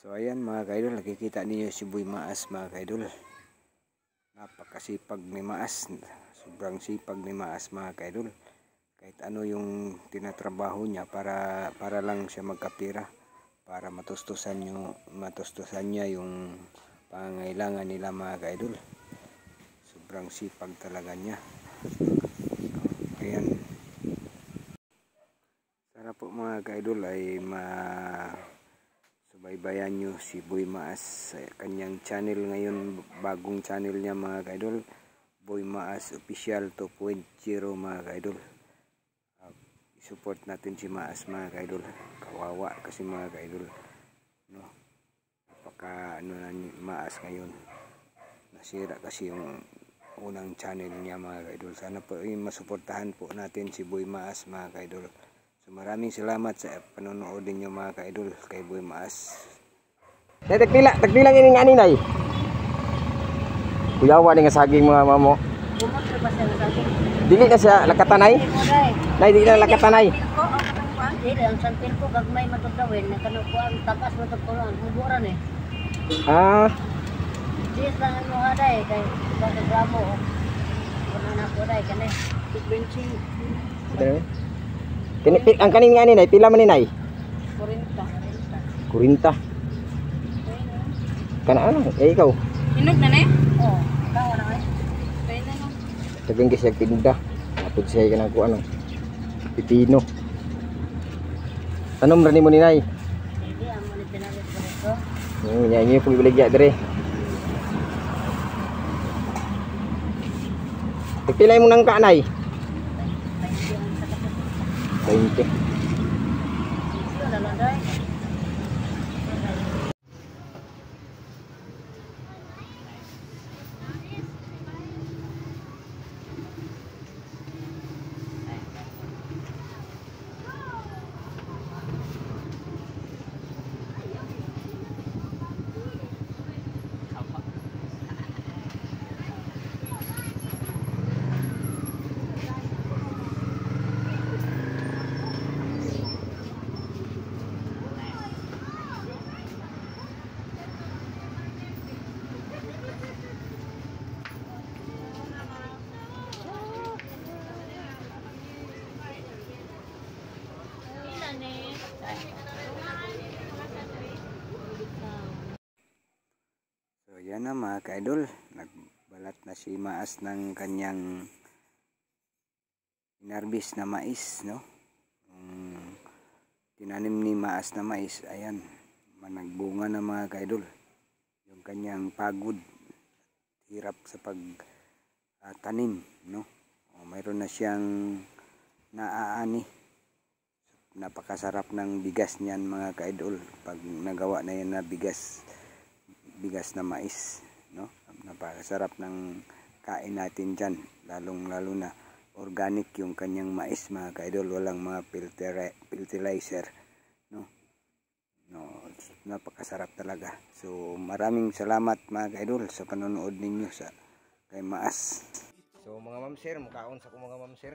So ayan mga kaidol, nakikita niyo si Boy Maas mga kaidol. Napakasipag ni Maas. Sobrang sipag ni Maas mga kaidol. Kahit ano yung tinatrabaho niya para lang siya magkapira. Para matustusan niya yung pangangailangan nila mga kaidol. Sobrang sipag talaga niya. Ayan. Sana po mga kaidol ay subaybayan nyo si Boy Maas sa kanyang channel ngayon, bagong channel niya mga kaidol, Boy Maas Official 2.0 mga kaidol. I-support natin si Maas mga kaidol, kawawa kasi mga kaidol, no? Napaka na ni Maas ngayon, nasira kasi yung unang channel niya mga kaidol. Sana po masuportahan po natin si Boy Maas mga kaidol. So maraming salamat sa panonood ninyo mga kaidol kay Boy Maas. Tagpila ini nga ninay. Kuyawa ni nga saging mga mamo. Bumot ba siya ng saging? Dili na siya lakatanay. Nay dili na lakatanay. Dili ang sanpil ko gagmay matudawin na kanu ko ang tapas matudpulan huburan eh. Ah. Dis lang mo haday kay paggramo. Kuno na ko dai kanay benching. Ang kanin nga ninay, pila man ninay? 40. 40. Kana ano? Ikaw? Hinog na ni? Oo. Ikaw na ay. Kaya na no. Sabihin kasi yung tinda. Napod siya ka ng ano. Pipino. Tanom rin mo ninay? Hindi, ang muli pinalit ko ito. Nyanyi yung pagbiligya dere. Pagpilay mo ng kanay? 20. So yan na mga kaidol, nagbalat na si Maas ng kanyang inarbis na mais, no? Tinanim ni Maas na mais, ayan, nagbunga na mga kaidol. Yung kanyang pagod, hirap sa pagtanim, no? Mayroon na siyang naaani. Napakasarap ng bigas niyan mga kaidol pag nagawa na yan na bigas na mais, no? Napakasarap ng kain natin dyan, lalo na organic yung kanyang mais mga kaidol, walang mga fertilizer, no? Napakasarap talaga. So maraming salamat mga kaidol sa panonood ninyo kay Maas. So mga ma'am sir, mukhaon sa ko mga ma'am sir.